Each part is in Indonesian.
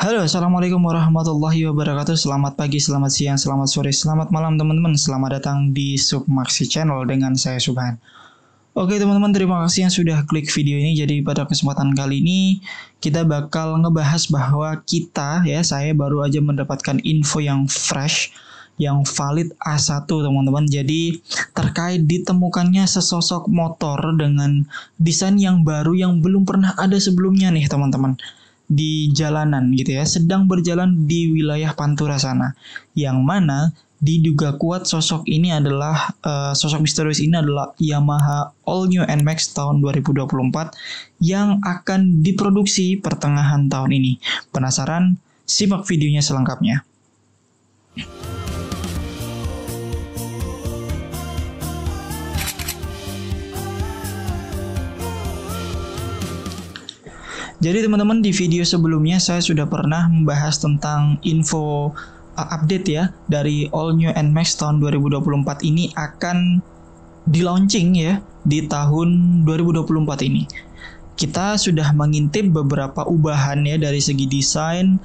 Halo, assalamualaikum warahmatullahi wabarakatuh. Selamat pagi, selamat siang, selamat sore, selamat malam teman-teman. Selamat datang di Submaksi Channel dengan saya Subhan. Oke teman-teman, terima kasih yang sudah klik video ini. Jadi pada kesempatan kali ini kita bakal ngebahas bahwa saya baru aja mendapatkan info yang fresh, yang valid A1 teman-teman. Jadi terkait ditemukannya sesosok motor dengan desain yang baru yang belum pernah ada sebelumnya nih teman-teman, di jalanan gitu ya, sedang berjalan di wilayah Pantura sana, yang mana diduga kuat sosok misterius ini adalah Yamaha All New NMAX tahun 2024 yang akan diproduksi pertengahan tahun ini. Penasaran? Simak videonya selengkapnya. Jadi teman-teman, di video sebelumnya saya sudah pernah membahas tentang info update ya dari All New NMAX tahun 2024 ini akan di-launching ya di tahun 2024 ini. Kita sudah mengintip beberapa ubahan ya dari segi desain,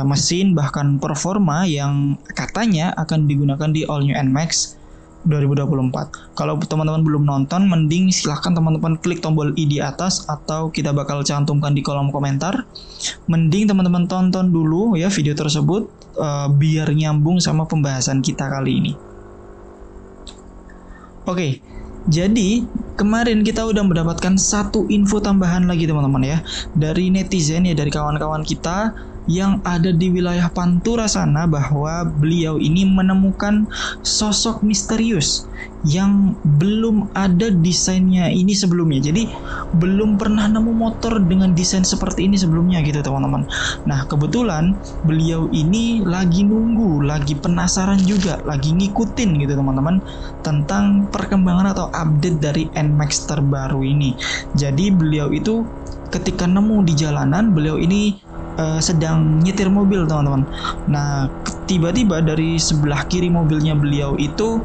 mesin, bahkan performa yang katanya akan digunakan di All New NMAX 2024. Kalau teman-teman belum nonton, mending silahkan teman-teman klik tombol i di atas atau kita bakal cantumkan di kolom komentar. Mending teman-teman tonton dulu ya video tersebut biar nyambung sama pembahasan kita kali ini. Oke, jadi kemarin kita udah mendapatkan satu info tambahan lagi teman-teman ya, dari netizen ya, dari kawan-kawan kita yang ada di wilayah Pantura sana, bahwa beliau ini menemukan sosok misterius yang belum ada desainnya ini sebelumnya. Jadi belum pernah nemu motor dengan desain seperti ini sebelumnya gitu teman-teman. Nah kebetulan beliau ini lagi nunggu, lagi penasaran juga, lagi ngikutin gitu teman-teman tentang perkembangan atau update dari NMAX terbaru ini. Jadi beliau itu ketika nemu di jalanan, beliau ini sedang nyetir mobil teman-teman. Nah tiba-tiba dari sebelah kiri mobilnya beliau itu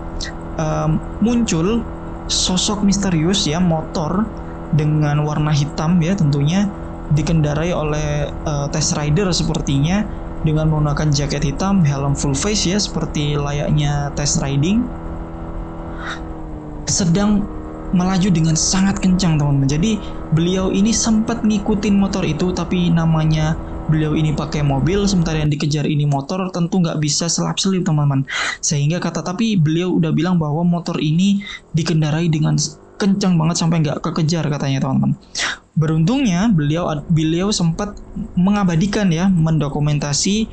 muncul sosok misterius ya, motor dengan warna hitam ya, tentunya dikendarai oleh test rider sepertinya, dengan menggunakan jaket hitam, helm full face ya, seperti layaknya test riding, sedang melaju dengan sangat kencang teman-teman. Jadi beliau ini sempat ngikutin motor itu, tapi namanya beliau ini pakai mobil sementara yang dikejar ini motor, tentu nggak bisa selap-selip teman-teman. Sehingga tapi beliau udah bilang bahwa motor ini dikendarai dengan kencang banget sampai nggak kekejar katanya teman-teman. Beruntungnya beliau sempat mengabadikan ya, mendokumentasi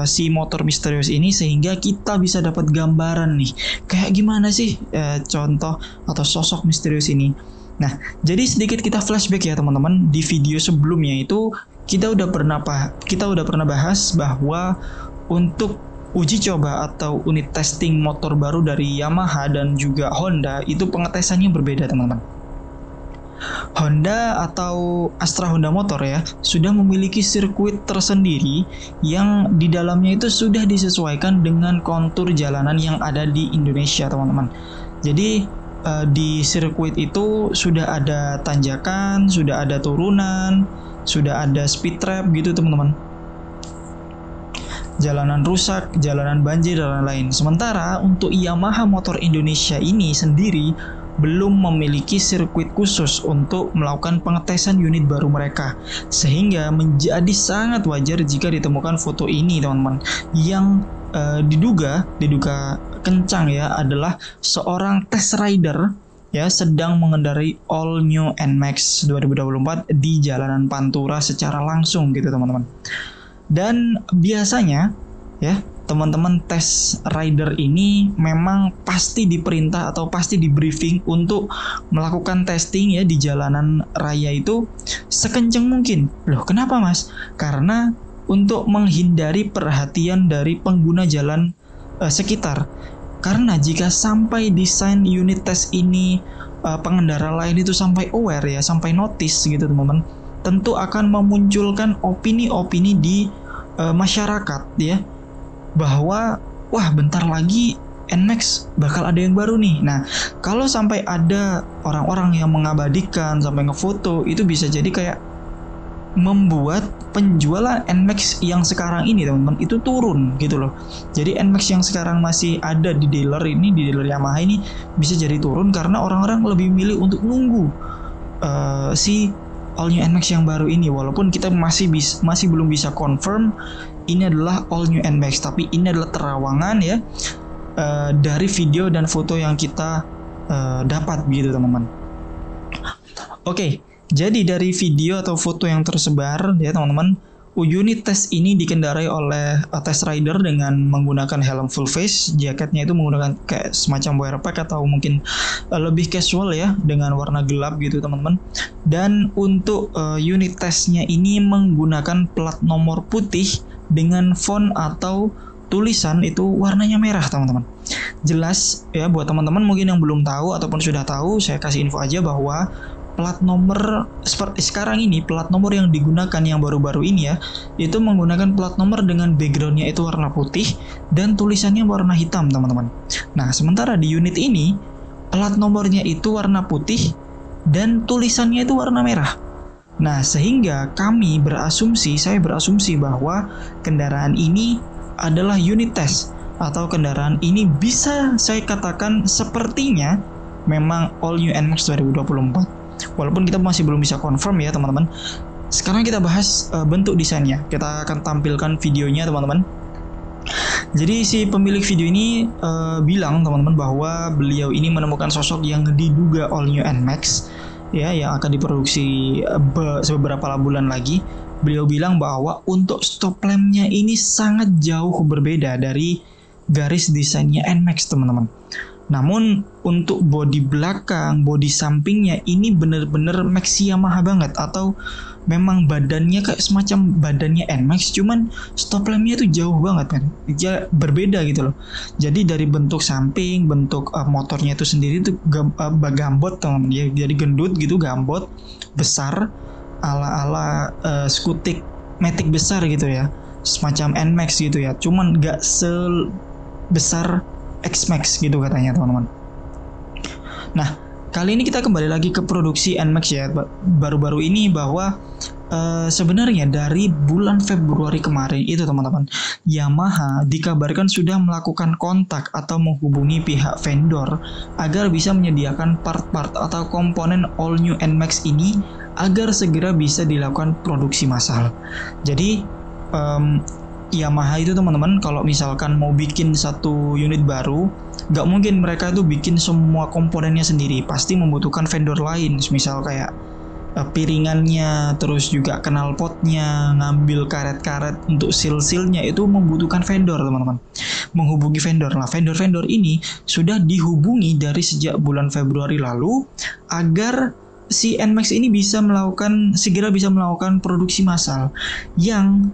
si motor misterius ini, sehingga kita bisa dapat gambaran nih kayak gimana sih contoh atau sosok misterius ini. Nah, jadi sedikit kita flashback ya teman-teman. Di video sebelumnya itu kita udah pernah bahas bahwa untuk uji coba atau unit testing motor baru dari Yamaha dan juga Honda itu pengetesannya berbeda teman-teman. Honda atau Astra Honda Motor ya sudah memiliki sirkuit tersendiri yang di dalamnya itu sudah disesuaikan dengan kontur jalanan yang ada di Indonesia teman-teman. Jadi di sirkuit itu sudah ada tanjakan, sudah ada turunan, sudah ada speed trap gitu teman-teman. Jalanan rusak, jalanan banjir dan lain-lain. Sementara untuk Yamaha Motor Indonesia ini sendiri belum memiliki sirkuit khusus untuk melakukan pengetesan unit baru mereka, sehingga menjadi sangat wajar jika ditemukan foto ini teman-teman, yang diduga kencang ya, adalah seorang test rider ya sedang mengendarai All New NMAX 2024 di jalanan Pantura secara langsung gitu teman-teman. Dan biasanya ya teman-teman, test rider ini memang pasti diperintah atau pasti di briefing untuk melakukan testing ya di jalanan raya itu sekencang mungkin. Loh kenapa mas? Karena untuk menghindari perhatian dari pengguna jalan sekitar. Karena jika sampai desain unit tes ini pengendara lain itu sampai aware ya, sampai notice gitu teman-teman, tentu akan memunculkan opini-opini di masyarakat ya, bahwa wah bentar lagi NMAX bakal ada yang baru nih. Nah kalau sampai ada orang-orang yang mengabadikan sampai ngefoto, itu bisa jadi kayak membuat penjualan NMAX yang sekarang ini teman-teman itu turun gitu loh. Jadi NMAX yang sekarang masih ada di dealer ini, di dealer Yamaha ini bisa jadi turun karena orang-orang lebih milih untuk nunggu si all new NMAX yang baru ini. Walaupun kita masih belum bisa confirm ini adalah all new NMAX, tapi ini adalah terawangan ya dari video dan foto yang kita dapat gitu teman-teman. Oke. Jadi dari video atau foto yang tersebar ya teman-teman, unit tes ini dikendarai oleh test rider dengan menggunakan helm full face, jaketnya itu menggunakan kayak semacam wear pack atau mungkin lebih casual ya dengan warna gelap gitu teman-teman. Dan untuk unit tesnya ini menggunakan plat nomor putih dengan font atau tulisan itu warnanya merah teman-teman. Jelas ya buat teman-teman mungkin yang belum tahu ataupun sudah tahu, saya kasih info aja bahwa plat nomor sekarang ini, plat nomor yang digunakan yang baru-baru ini ya, itu menggunakan plat nomor dengan backgroundnya itu warna putih dan tulisannya warna hitam teman-teman. Nah sementara di unit ini plat nomornya itu warna putih dan tulisannya itu warna merah. Nah sehingga saya berasumsi bahwa kendaraan ini adalah unit test, atau kendaraan ini bisa saya katakan sepertinya memang all new NMAX 2024. Walaupun kita masih belum bisa confirm ya teman-teman. Sekarang kita bahas bentuk desainnya. Kita akan tampilkan videonya teman-teman. Jadi si pemilik video ini bilang teman-teman bahwa beliau ini menemukan sosok yang diduga all new NMAX ya, yang akan diproduksi beberapa bulan lagi. Beliau bilang bahwa untuk stop lampnya ini sangat jauh berbeda dari garis desainnya NMAX teman-teman. Namun untuk bodi belakang, bodi sampingnya ini bener-bener Maxi Yamaha banget, atau memang badannya kayak semacam badannya NMAX, cuman stop lampnya tuh jauh banget kan, ya berbeda gitu loh. Jadi dari bentuk samping, bentuk motornya itu sendiri tuh gambot teman-teman ya, jadi gendut gitu, gambot besar ala skutik Matic besar gitu ya, semacam NMAX gitu ya, cuman gak sebesar X-Max gitu katanya teman-teman. Nah kali ini kita kembali lagi ke produksi NMAX ya, baru-baru ini bahwa sebenarnya dari bulan Februari kemarin itu teman-teman, Yamaha dikabarkan sudah melakukan kontak atau menghubungi pihak vendor agar bisa menyediakan part-part atau komponen all new NMAX ini agar segera bisa dilakukan produksi massal. Jadi Yamaha itu teman-teman kalau misalkan mau bikin satu unit baru, nggak mungkin mereka itu bikin semua komponennya sendiri, pasti membutuhkan vendor lain, misal kayak piringannya, terus juga knalpotnya, ngambil karet-karet untuk seal-sealnya itu membutuhkan vendor teman-teman, menghubungi vendor. Nah vendor-vendor ini sudah dihubungi dari sejak bulan Februari lalu agar si NMAX ini segera bisa melakukan produksi massal yang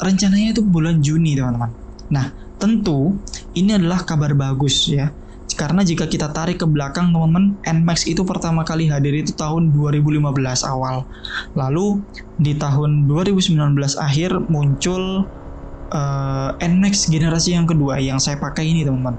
rencananya itu bulan Juni teman-teman. Nah tentu ini adalah kabar bagus ya, karena jika kita tarik ke belakang teman-teman, NMAX itu pertama kali hadir itu tahun 2015 awal, lalu di tahun 2019 akhir muncul NMAX generasi yang kedua yang saya pakai ini teman-teman.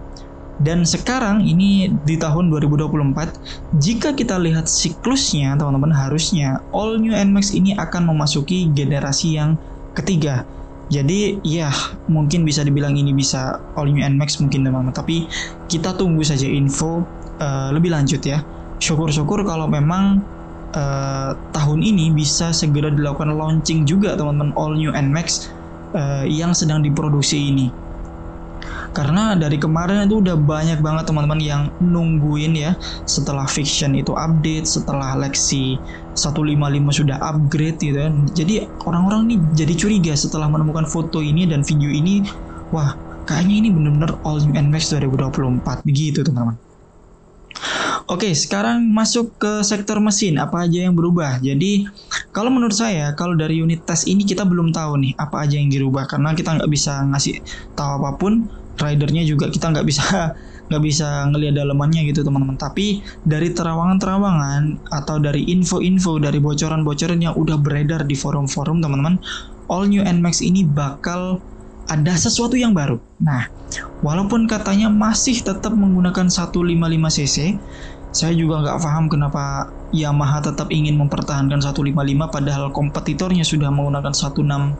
Dan sekarang ini di tahun 2024, jika kita lihat siklusnya teman-teman, harusnya all new NMAX ini akan memasuki generasi yang ketiga. Jadi ya mungkin bisa dibilang ini bisa all new NMAX mungkin teman-teman, tapi kita tunggu saja info lebih lanjut ya. Syukur-syukur kalau memang tahun ini bisa segera dilakukan launching juga teman-teman all new NMAX yang sedang diproduksi ini. Karena dari kemarin itu udah banyak banget teman-teman yang nungguin ya, setelah Fiction itu update, setelah Lexi 155 sudah upgrade gitu kan. Jadi orang-orang nih jadi curiga setelah menemukan foto ini dan video ini, wah kayaknya ini benar-benar all new NMAX 2024 begitu teman-teman. Oke, sekarang masuk ke sektor mesin, apa aja yang berubah. Jadi kalau menurut saya, kalau dari unit tes ini kita belum tahu nih apa aja yang dirubah, karena kita nggak bisa ngasih tahu apapun. Ridernya juga kita nggak bisa ngelihat dalamannya gitu teman-teman. Tapi dari terawangan-terawangan atau dari info-info, dari bocoran-bocoran yang udah beredar di forum-forum teman-teman, all new NMAX ini bakal ada sesuatu yang baru. Nah, walaupun katanya masih tetap menggunakan 155cc, Saya juga nggak paham kenapa Yamaha tetap ingin mempertahankan 155 padahal kompetitornya sudah menggunakan 160.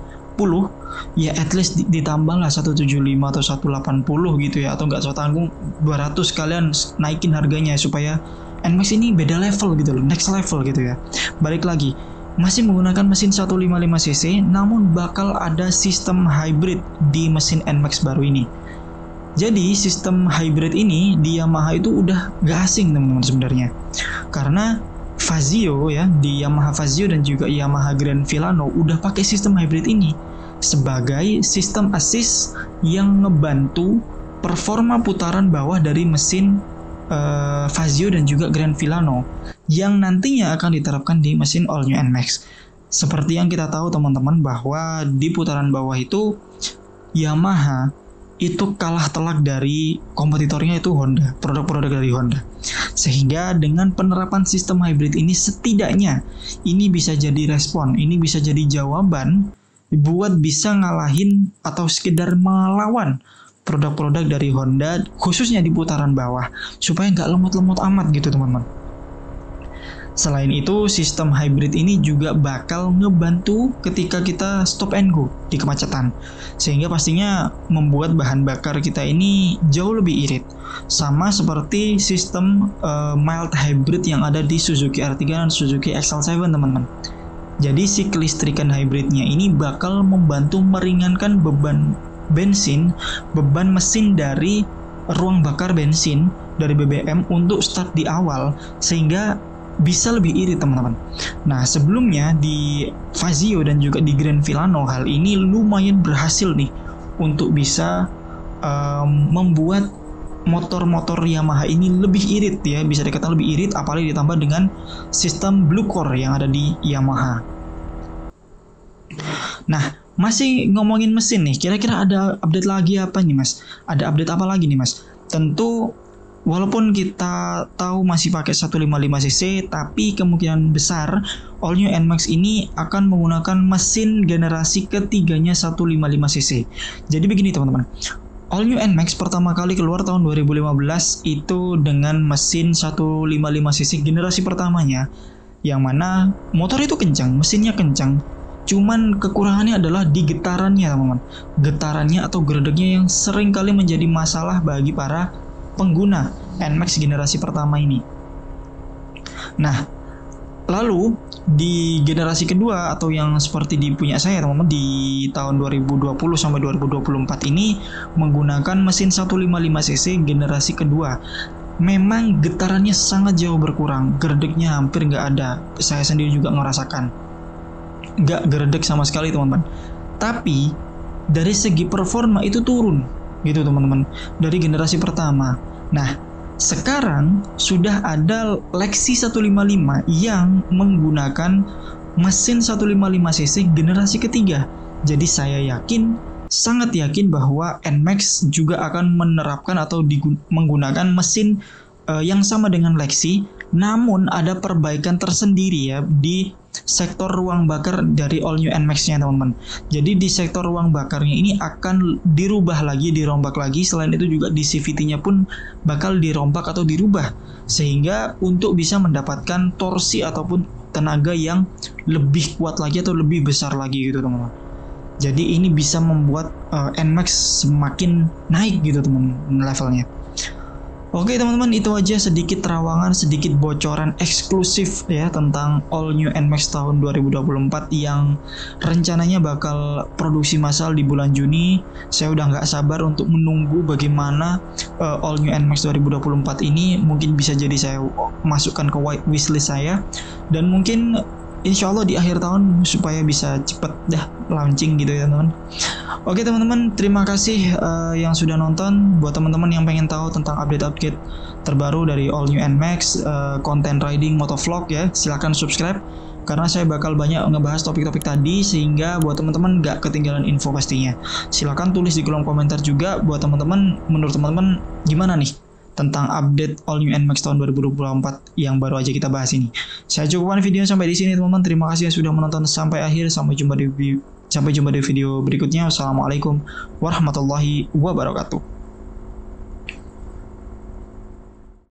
Ya at least ditambahlah 175 atau 180 gitu ya, atau nggak so tanggung 200 kalian naikin harganya supaya NMAX ini beda level gitu loh, next level gitu ya. Balik lagi, masih menggunakan mesin 155cc namun bakal ada sistem hybrid di mesin NMAX baru ini. Jadi sistem hybrid ini di Yamaha itu udah gak asing teman-teman sebenarnya, karena Fazio ya, di Yamaha Fazio dan juga Yamaha Grand Filano udah pakai sistem hybrid ini sebagai sistem assist yang ngebantu performa putaran bawah dari mesin Fazio dan juga Grand Filano yang nantinya akan diterapkan di mesin all new NMAX. Seperti yang kita tahu teman-teman bahwa di putaran bawah itu Yamaha itu kalah telak dari kompetitornya itu Honda, produk-produk dari Honda. Sehingga dengan penerapan sistem hybrid ini setidaknya ini bisa jadi respon, ini bisa jadi jawaban buat bisa ngalahin atau sekedar melawan produk-produk dari Honda khususnya di putaran bawah supaya nggak lemot-lemot amat gitu teman-teman. Selain itu, sistem hybrid ini juga bakal ngebantu ketika kita stop and go di kemacetan. Sehingga pastinya membuat bahan bakar kita ini jauh lebih irit. Sama seperti sistem mild hybrid yang ada di Suzuki R3 dan Suzuki XL7 teman-teman. Jadi si kelistrikan hybridnya ini bakal membantu meringankan beban bensin, beban mesin dari ruang bakar bensin dari BBM untuk start di awal sehingga bisa lebih irit teman-teman. Nah sebelumnya di Fazio dan juga di Grand Filano hal ini lumayan berhasil nih untuk bisa membuat motor-motor Yamaha ini lebih irit ya, bisa dikatakan lebih irit apalagi ditambah dengan sistem Blue Core yang ada di Yamaha. Nah masih ngomongin mesin nih, kira-kira ada update lagi apa nih mas? Ada update apa lagi nih mas? Tentu walaupun kita tahu masih pakai 155cc, tapi kemungkinan besar all new NMAX ini akan menggunakan mesin generasi ketiganya 155cc. Jadi begini teman-teman, all new NMAX pertama kali keluar tahun 2015 itu dengan mesin 155cc generasi pertamanya, yang mana motor itu kencang, mesinnya kencang. Cuman kekurangannya adalah di getarannya teman-teman. Getarannya atau geredeknya yang sering kali menjadi masalah bagi para pengguna NMAX generasi pertama ini. Nah, lalu di generasi kedua atau yang seperti di punya saya teman-teman di tahun 2020 sampai 2024 ini menggunakan mesin 155cc generasi kedua. Memang getarannya sangat jauh berkurang, geredeknya hampir nggak ada. Saya sendiri juga merasakan nggak geredek sama sekali teman-teman. Tapi dari segi performa itu turun gitu teman-teman dari generasi pertama. Nah sekarang sudah ada Lexi 155 yang menggunakan mesin 155cc generasi ketiga. Jadi saya yakin, sangat yakin bahwa NMAX juga akan menerapkan atau menggunakan mesin yang sama dengan Lexi, namun ada perbaikan tersendiri ya di sektor ruang bakar dari all new NMAX-nya teman-teman. Jadi di sektor ruang bakarnya ini akan dirubah lagi, dirombak lagi. Selain itu juga di CVT-nya pun bakal dirombak atau dirubah sehingga untuk bisa mendapatkan torsi ataupun tenaga yang lebih kuat lagi atau lebih besar lagi gitu teman-teman. Jadi ini bisa membuat NMAX semakin naik gitu teman-teman levelnya. Oke teman-teman, itu aja sedikit terawangan, sedikit bocoran eksklusif ya tentang all new NMAX tahun 2024 yang rencananya bakal produksi massal di bulan Juni. Saya udah nggak sabar untuk menunggu bagaimana all new NMAX 2024 ini. Mungkin bisa jadi saya masukkan ke wishlist saya, dan mungkin insya Allah di akhir tahun supaya bisa cepet dah launching gitu ya teman-teman. Oke teman-teman, terima kasih yang sudah nonton. Buat teman-teman yang pengen tahu tentang update-update terbaru dari all new NMAX, konten riding motovlog ya, silahkan subscribe karena saya bakal banyak ngebahas topik-topik tadi sehingga buat teman-teman gak ketinggalan info pastinya. Silahkan tulis di kolom komentar juga buat teman-teman, menurut teman-teman gimana nih tentang update all new NMAX tahun 2024 yang baru aja kita bahas ini. Saya cukupkan video sampai di sini teman-teman. Terima kasih yang sudah menonton sampai akhir. Sampai jumpa di video berikutnya. Wassalamualaikum warahmatullahi wabarakatuh.